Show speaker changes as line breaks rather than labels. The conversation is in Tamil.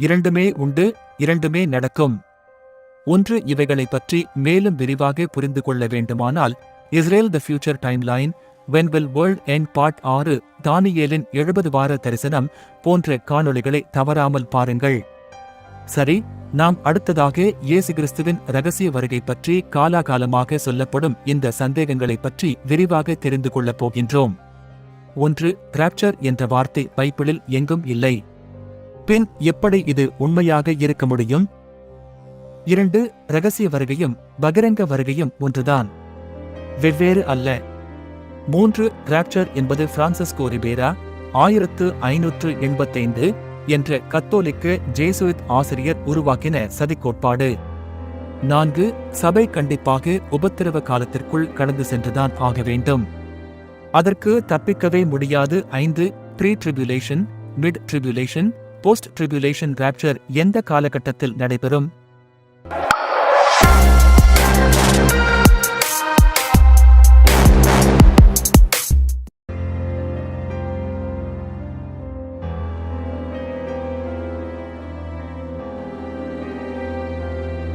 இரண்டுமே உண்டு, இரண்டுமே நடக்கும். ஒன்று, இவைகளைப் பற்றி மேலும் விரிவாக புரிந்து கொள்ள வேண்டுமானால் Israel the future timeline, when will world end part 6, தானியேலின் 70 வார தரிசனம் போன்ற காணொளிகளை தவறாமல் பாருங்கள். சரி, நாம் அடுத்ததாக இயேசு கிறிஸ்துவின் இரகசிய வருகை பற்றி காலாகாலமாக சொல்லப்படும் இந்த சந்தேகங்களைப் பற்றி விரிவாக தெரிந்து கொள்ளப் போகின்றோம். 1. ராப்சர் என்ற வார்த்தை பைபிளில் எங்கும் இல்லை. பின் எப்படி இது உண்மையாக இருக்க முடியும்? 2. இரகசிய வருகையும் பகிரங்க வருகையும் ஒன்றுதான், வெவ்வேறு அல்ல. 3. ராப்சர் என்பது பிரான்சிஸ்கோ ரிபேரா 1585 என்ற கத்தோலிக்க ஜேசுயிட் ஆசிரியர் உருவாக்கின சதிக்கோட்பாடு. 4. சபை கண்டிப்பாக உபத்திரவ காலத்திற்குள் கடந்து சென்றுதான் ஆக வேண்டும். அதற்கு தப்பிக்கவே முடியாது. 5. Pre tribulation, mid tribulation, post tribulation. Rapture எந்த காலகட்டத்தில் நடைபெறும்?